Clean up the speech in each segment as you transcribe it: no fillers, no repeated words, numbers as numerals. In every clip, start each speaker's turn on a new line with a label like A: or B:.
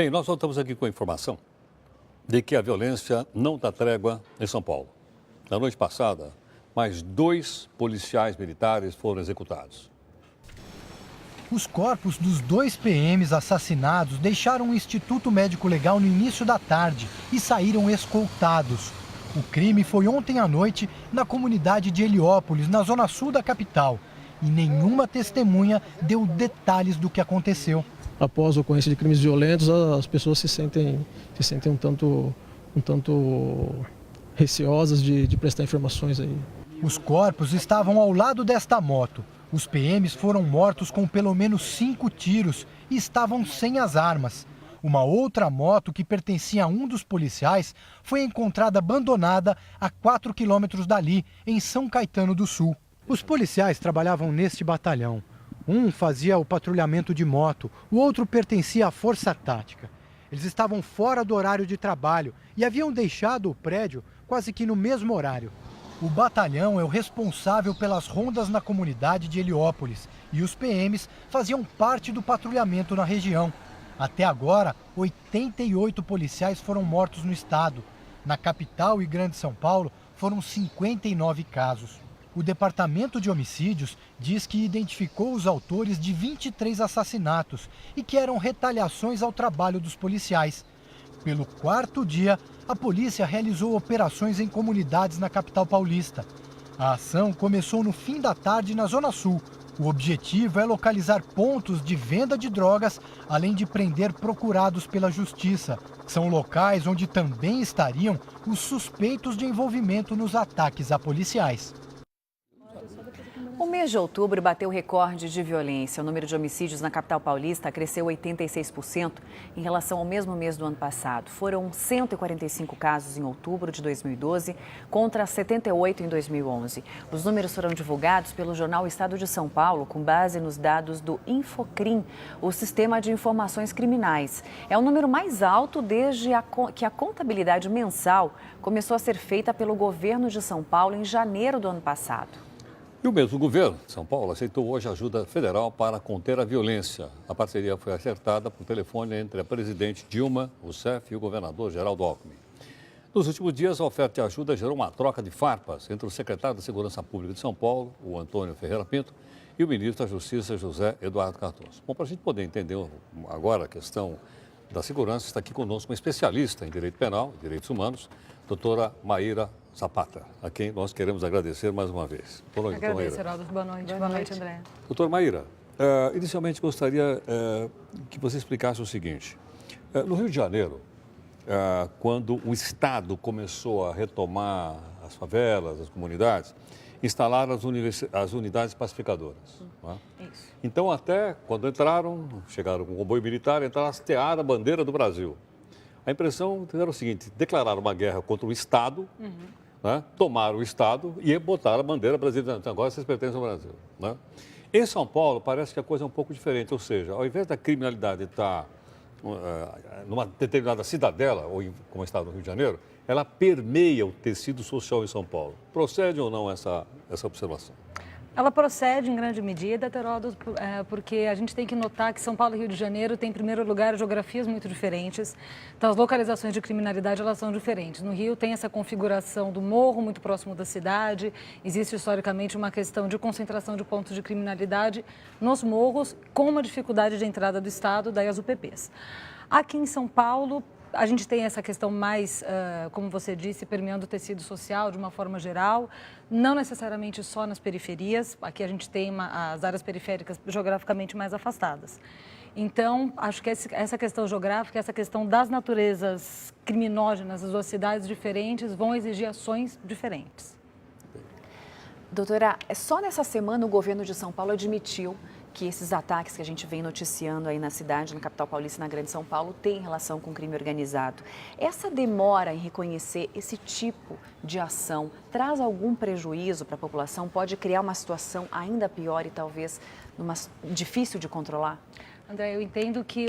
A: Bem, nós voltamos aqui com a informação de que a violência não dá trégua em São Paulo. Na noite passada, mais 2 policiais militares foram executados.
B: Os corpos dos 2 PMs assassinados deixaram o Instituto Médico Legal no início da tarde e saíram escoltados. O crime foi ontem à noite na comunidade de Heliópolis, na zona sul da capital. E nenhuma testemunha deu detalhes do que aconteceu.
C: Após a ocorrência de crimes violentos, as pessoas se sentem um tanto receosas de prestar informações aí.
B: Os corpos estavam ao lado desta moto. Os PMs foram mortos com pelo menos 5 tiros e estavam sem as armas. Uma outra moto que pertencia a um dos policiais foi encontrada abandonada a 4 quilômetros dali, em São Caetano do Sul. Os policiais trabalhavam neste batalhão. Um fazia o patrulhamento de moto, o outro pertencia à Força Tática. Eles estavam fora do horário de trabalho e haviam deixado o prédio quase que no mesmo horário. O batalhão é o responsável pelas rondas na comunidade de Heliópolis e os PMs faziam parte do patrulhamento na região. Até agora, 88 policiais foram mortos no estado. Na capital e Grande São Paulo, foram 59 casos. O Departamento de Homicídios diz que identificou os autores de 23 assassinatos e que eram retaliações ao trabalho dos policiais. Pelo 4º dia, a polícia realizou operações em comunidades na capital paulista. A ação começou no fim da tarde na Zona Sul. O objetivo é localizar pontos de venda de drogas, além de prender procurados pela justiça. São locais onde também estariam os suspeitos de envolvimento nos ataques a policiais.
D: O mês de outubro bateu recorde de violência. O número de homicídios na capital paulista cresceu 86% em relação ao mesmo mês do ano passado. Foram 145 casos em outubro de 2012 contra 78 em 2011. Os números foram divulgados pelo jornal Estado de São Paulo com base nos dados do Infocrim, o Sistema de Informações Criminais. É o número mais alto desde que a contabilidade mensal começou a ser feita pelo governo de São Paulo em janeiro do ano passado.
A: E o mesmo governo de São Paulo aceitou hoje ajuda federal para conter a violência. A parceria foi acertada por telefone entre a presidente Dilma Rousseff e o governador Geraldo Alckmin. Nos últimos dias, a oferta de ajuda gerou uma troca de farpas entre o secretário da Segurança Pública de São Paulo, o Antônio Ferreira Pinto, e o ministro da Justiça, José Eduardo Cardoso. Bom, para a gente poder entender agora a questão da segurança, está aqui conosco uma especialista em direito penal e direitos humanos, doutora Maíra Zapata, a quem nós queremos agradecer mais uma vez.
E: Boa noite, Agradeço, Geraldo. Boa noite. Boa noite, André.
A: Doutora Maíra, inicialmente gostaria que você explicasse o seguinte. No Rio de Janeiro, quando o Estado começou a retomar as favelas, as comunidades, instalaram as unidades pacificadoras. Não é?
E: Isso.
A: Então, até quando entraram, chegaram com um comboio militar, entraram a hastear a bandeira do Brasil. A impressão era o seguinte: declararam uma guerra contra o Estado, né? Tomaram o Estado e botaram a bandeira brasileira. Então, agora vocês pertencem ao Brasil. Né? Em São Paulo, parece que a coisa é um pouco diferente. Ou seja, ao invés da criminalidade estar numa determinada cidadela, ou como está no Rio de Janeiro, ela permeia o tecido social em São Paulo. Procede ou não essa observação?
E: Ela procede em grande medida, Heródoto, porque a gente tem que notar que São Paulo e Rio de Janeiro têm, em primeiro lugar, geografias muito diferentes. Então, as localizações de criminalidade, elas são diferentes. No Rio tem essa configuração do morro muito próximo da cidade. Existe, historicamente, uma questão de concentração de pontos de criminalidade nos morros, com uma dificuldade de entrada do Estado, daí as UPPs. Aqui em São Paulo, a gente tem essa questão mais, como você disse, permeando o tecido social de uma forma geral, não necessariamente só nas periferias. Aqui a gente tem as áreas periféricas geograficamente mais afastadas. Então, acho que essa questão geográfica, essa questão das naturezas criminógenas das duas cidades diferentes vão exigir ações diferentes.
D: Doutora, só nessa semana o governo de São Paulo admitiu que esses ataques que a gente vem noticiando aí na cidade, na capital paulista e na Grande São Paulo, têm relação com o crime organizado. Essa demora em reconhecer esse tipo de ação traz algum prejuízo para a população? Pode criar uma situação ainda pior e talvez difícil de controlar?
E: André, eu entendo que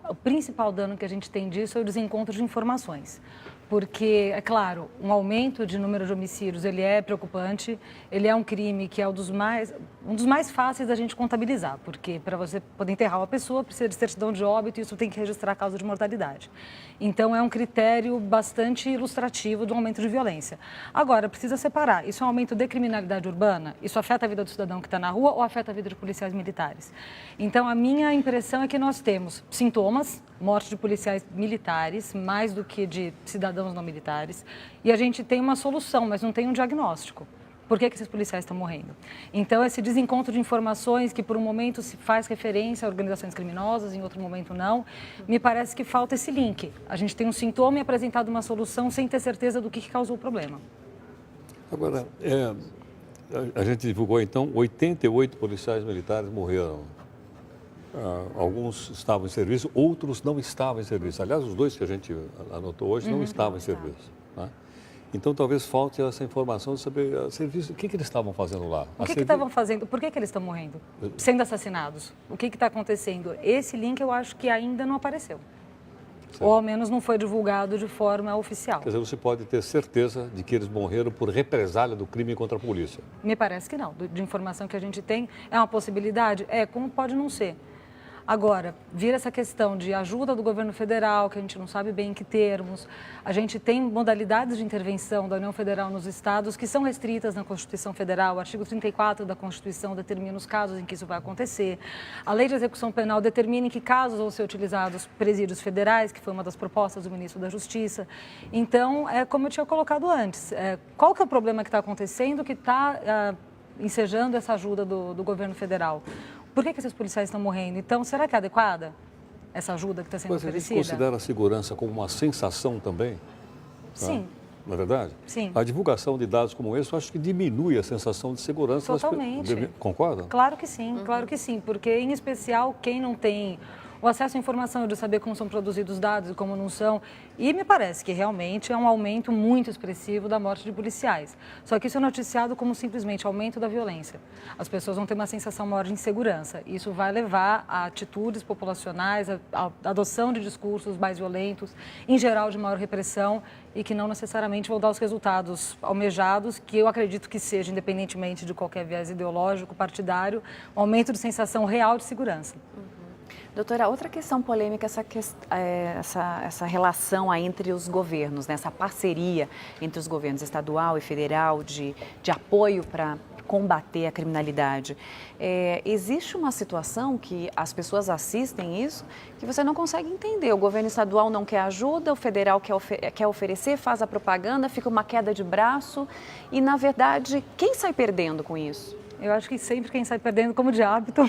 E: o principal dano que a gente tem disso é o desencontro de informações. Porque, é claro, um aumento de número de homicídios, ele é preocupante, ele é um crime que é um dos mais fáceis da gente contabilizar, porque para você poder enterrar uma pessoa, precisa de certidão de óbito e isso tem que registrar a causa de mortalidade. Então, é um critério bastante ilustrativo do aumento de violência. Agora, precisa separar, isso é um aumento de criminalidade urbana? Isso afeta a vida do cidadão que está na rua ou afeta a vida de policiais militares? Então, a minha impressão é que nós temos sintomas, morte de policiais militares, mais do que de cidadãos não militares, e a gente tem uma solução, mas não tem um diagnóstico. Por que esses policiais estão morrendo? Então, esse desencontro de informações que por um momento se faz referência a organizações criminosas, em outro momento não, me parece que falta esse link. A gente tem um sintoma e apresentado uma solução sem ter certeza do que causou o problema.
A: Agora, a gente divulgou então 88 policiais militares morreram. Alguns estavam em serviço, outros não estavam em serviço. Aliás, os dois que a gente anotou hoje não estavam em serviço. Né? Então, talvez falte essa informação de saber serviço, o que eles estavam fazendo lá.
E: O que estavam fazendo? Por que eles estão morrendo? Sendo assassinados? O que está acontecendo? Esse link eu acho que ainda não apareceu. Certo. Ou ao menos não foi divulgado de forma oficial. Quer
A: dizer, você pode ter certeza de que eles morreram por represália do crime contra a polícia?
E: Me parece que não. De informação que a gente tem, é uma possibilidade? Como pode não ser. Agora, vira essa questão de ajuda do governo federal, que a gente não sabe bem em que termos. A gente tem modalidades de intervenção da União Federal nos estados que são restritas na Constituição Federal. O artigo 34 da Constituição determina os casos em que isso vai acontecer. A Lei de Execução Penal determina em que casos vão ser utilizados presídios federais, que foi uma das propostas do ministro da Justiça. Então, como eu tinha colocado antes, qual que é o problema que está acontecendo que está ensejando essa ajuda do governo federal? Por que esses policiais estão morrendo? Então, será que é adequada essa ajuda que está sendo oferecida?
A: Mas você considera a segurança como uma sensação também?
E: Sim.
A: Não é verdade?
E: Sim.
A: A divulgação de dados como esse, eu acho que diminui a sensação de segurança.
E: Totalmente.
A: Concorda?
E: Claro que sim, claro que sim. Porque, em especial, quem não tem o acesso à informação de saber como são produzidos dados e como não são. E me parece que realmente é um aumento muito expressivo da morte de policiais. Só que isso é noticiado como simplesmente aumento da violência. As pessoas vão ter uma sensação maior de insegurança. Isso vai levar a atitudes populacionais, a adoção de discursos mais violentos, em geral de maior repressão e que não necessariamente vão dar os resultados almejados, que eu acredito que seja, independentemente de qualquer viés ideológico, partidário, um aumento de sensação real de segurança.
D: Doutora, outra questão polêmica é essa relação aí entre os governos, né? Essa parceria entre os governos estadual e federal de apoio para combater a criminalidade. Existe uma situação que as pessoas assistem isso que você não consegue entender. O governo estadual não quer ajuda, o federal quer oferecer, faz a propaganda, fica uma queda de braço e, na verdade, quem sai perdendo com isso?
E: Eu acho que sempre quem sai perdendo, como de hábito,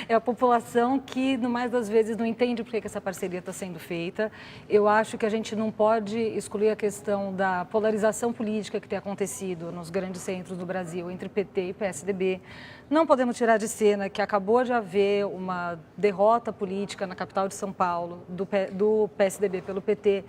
E: é a população que, no mais das vezes, não entende por que essa parceria está sendo feita. Eu acho que a gente não pode excluir a questão da polarização política que tem acontecido nos grandes centros do Brasil entre PT e PSDB. Não podemos tirar de cena que acabou de haver uma derrota política na capital de São Paulo, do PSDB pelo PT.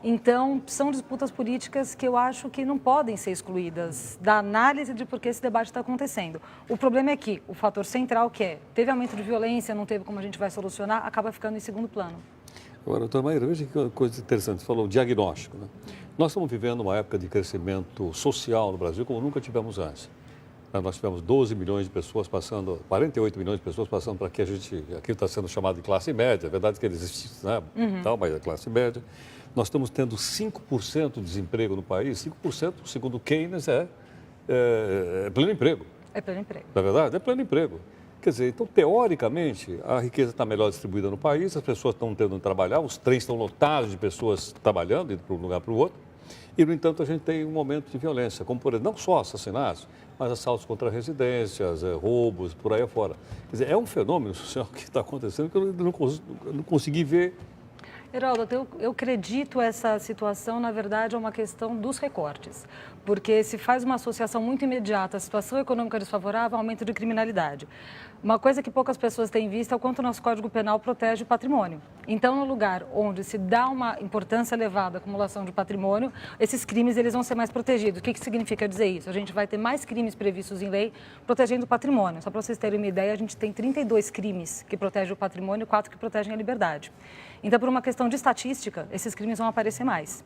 E: Então, são disputas políticas que eu acho que não podem ser excluídas da análise de por que esse debate está acontecendo. O problema é que o fator central, que teve aumento de violência, não teve como a gente vai solucionar, acaba ficando em segundo plano.
A: Agora, doutora Maíra, veja que coisa interessante, você falou o diagnóstico, né? Nós estamos vivendo uma época de crescimento social no Brasil como nunca tivemos antes. Nós tivemos 12 milhões de pessoas passando, 48 milhões de pessoas passando para aqui está sendo chamado de classe média, é verdade que ele existe, né? Mas é classe média. Nós estamos tendo 5% de desemprego no país. 5%, segundo Keynes, é pleno emprego.
E: É pleno emprego.
A: Na verdade, é pleno emprego. Quer dizer, então, teoricamente, a riqueza está melhor distribuída no país, as pessoas estão tendo de trabalhar, os trens estão lotados de pessoas trabalhando, indo de um lugar para o outro. E, no entanto, a gente tem um momento de violência, como, por exemplo, não só assassinatos, mas assaltos contra residências, roubos, por aí afora. Quer dizer, é um fenômeno social que está acontecendo que eu não consegui ver.
E: Heraldo, eu acredito essa situação, na verdade, é uma questão dos recortes. porque se faz uma associação muito imediata à situação econômica desfavorável ao aumento de criminalidade. Uma coisa que poucas pessoas têm visto é o quanto o nosso Código Penal protege o patrimônio. Então, no lugar onde se dá uma importância elevada à acumulação de patrimônio, esses crimes eles vão ser mais protegidos. O que significa dizer isso? A gente vai ter mais crimes previstos em lei protegendo o patrimônio. Só para vocês terem uma ideia, a gente tem 32 crimes que protegem o patrimônio e 4 que protegem a liberdade. Então, por uma questão de estatística, esses crimes vão aparecer mais.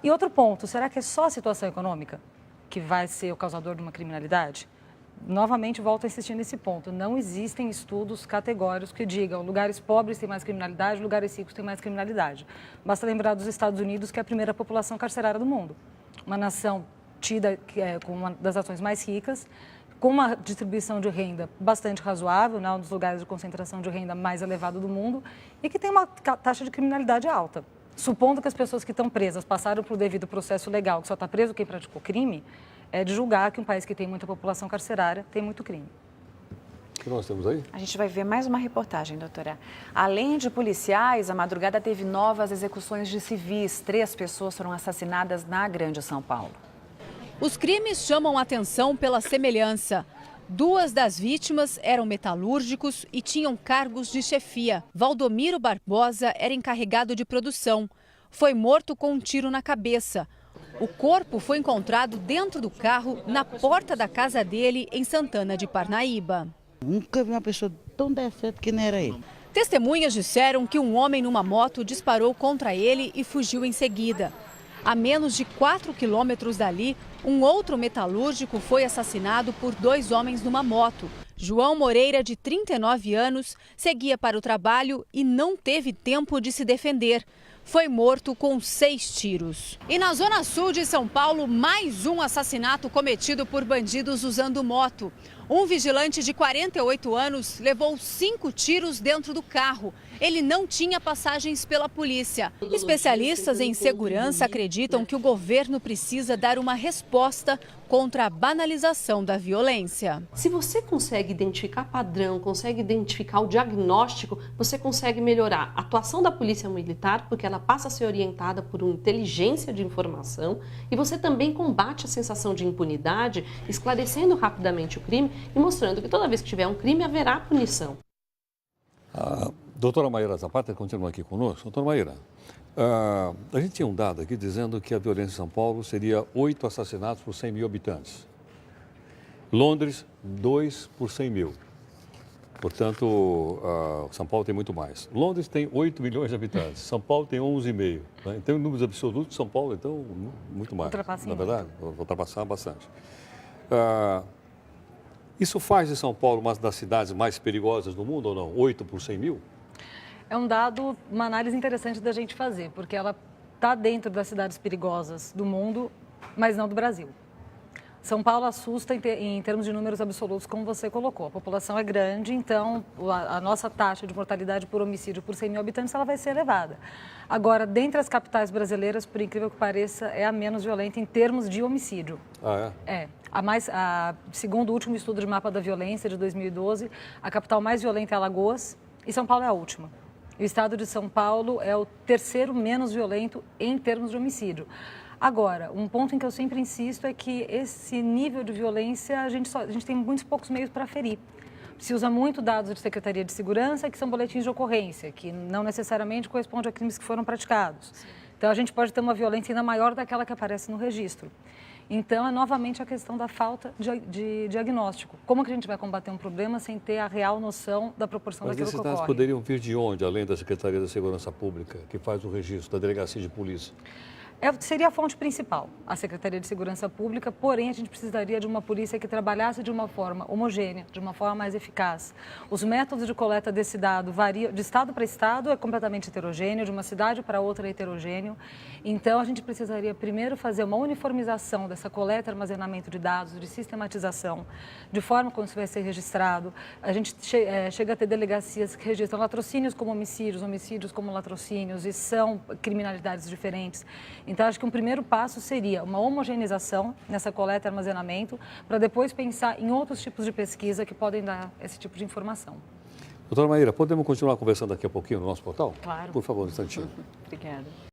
E: E outro ponto, será que é só a situação econômica que vai ser o causador de uma criminalidade? Novamente, volto a insistir nesse ponto. Não existem estudos categóricos que digam lugares pobres têm mais criminalidade, lugares ricos têm mais criminalidade. Basta lembrar dos Estados Unidos, que é a primeira população carcerária do mundo. Uma nação tida como uma das nações mais ricas, com uma distribuição de renda bastante razoável, né, um dos lugares de concentração de renda mais elevado do mundo, e que tem uma taxa de criminalidade alta. Supondo que as pessoas que estão presas passaram por devido processo legal, que só está preso quem praticou crime, é de julgar que um país que tem muita população carcerária tem muito crime.
A: O que nós temos aí?
D: A gente vai ver mais uma reportagem, doutora. Além de policiais, a madrugada teve novas execuções de civis. 3 pessoas foram assassinadas na Grande São Paulo.
F: Os crimes chamam atenção pela semelhança. 2 das vítimas eram metalúrgicos e tinham cargos de chefia. Valdomiro Barbosa era encarregado de produção. Foi morto com um tiro na cabeça. O corpo foi encontrado dentro do carro, na porta da casa dele, em Santana de Parnaíba.
G: Nunca vi uma pessoa tão decente que nem era ele.
F: Testemunhas disseram que um homem numa moto disparou contra ele e fugiu em seguida. A menos de 4 quilômetros dali, um outro metalúrgico foi assassinado por 2 homens numa moto. João Moreira, de 39 anos, seguia para o trabalho e não teve tempo de se defender. Foi morto com 6 tiros. E na zona sul de São Paulo, mais um assassinato cometido por bandidos usando moto. Um vigilante de 48 anos levou 5 tiros dentro do carro. Ele não tinha passagens pela polícia. Especialistas em segurança acreditam que o governo precisa dar uma resposta contra a banalização da violência.
H: Se você consegue identificar padrão, consegue identificar o diagnóstico, você consegue melhorar a atuação da polícia militar, porque ela passa a ser orientada por uma inteligência de informação, e você também combate a sensação de impunidade, esclarecendo rapidamente o crime e mostrando que toda vez que tiver um crime haverá punição.
A: A doutora Maíra Zapata continua aqui conosco. Doutora Maíra, a gente tinha um dado aqui dizendo que a violência em São Paulo seria 8 assassinatos por 100 mil habitantes. Londres, 2 por 100 mil. Portanto, São Paulo tem muito mais. Londres tem 8 milhões de habitantes, São Paulo tem 11,5. Né? Então, em números absolutos, São Paulo, então, muito mais. Na verdade, vou ultrapassar bastante. Isso faz de São Paulo uma das cidades mais perigosas do mundo ou não? 8 por 100 mil?
E: É um dado, uma análise interessante da gente fazer, porque ela está dentro das cidades perigosas do mundo, mas não do Brasil. São Paulo assusta em termos de números absolutos, como você colocou. A população é grande, então a nossa taxa de mortalidade por homicídio por 100 mil habitantes ela vai ser elevada. Agora, dentre as capitais brasileiras, por incrível que pareça, é a menos violenta em termos de homicídio.
A: Ah, é?
E: É. Segundo o último estudo de mapa da violência de 2012, a capital mais violenta é Alagoas e São Paulo é a última. O estado de São Paulo é o 3º menos violento em termos de homicídio. Agora, um ponto em que eu sempre insisto é que esse nível de violência a gente tem muitos poucos meios para aferir. Se usa muito dados de Secretaria de Segurança, que são boletins de ocorrência, que não necessariamente correspondem a crimes que foram praticados. Então, a gente pode ter uma violência ainda maior daquela que aparece no registro. Então, é novamente a questão da falta de diagnóstico. Como que a gente vai combater um problema sem ter a real noção da proporção daquilo que ocorre?
A: Mas esses dados poderiam vir de onde, além da Secretaria da Segurança Pública, que faz o registro, da Delegacia de Polícia?
E: Seria a fonte principal, a Secretaria de Segurança Pública, porém a gente precisaria de uma polícia que trabalhasse de uma forma homogênea, de uma forma mais eficaz. Os métodos de coleta desse dado variam, de estado para estado é completamente heterogêneo, de uma cidade para outra é heterogêneo. Então a gente precisaria primeiro fazer uma uniformização dessa coleta e armazenamento de dados, de sistematização, de forma como isso vai ser registrado. A gente chega a ter delegacias que registram latrocínios como homicídios, homicídios como latrocínios, e são criminalidades diferentes. Então, acho que um primeiro passo seria uma homogeneização nessa coleta e armazenamento, para depois pensar em outros tipos de pesquisa que podem dar esse tipo de informação.
A: Doutora Maíra, podemos continuar conversando daqui a pouquinho no nosso portal?
D: Claro.
A: Por favor, um instantinho.
D: Obrigada.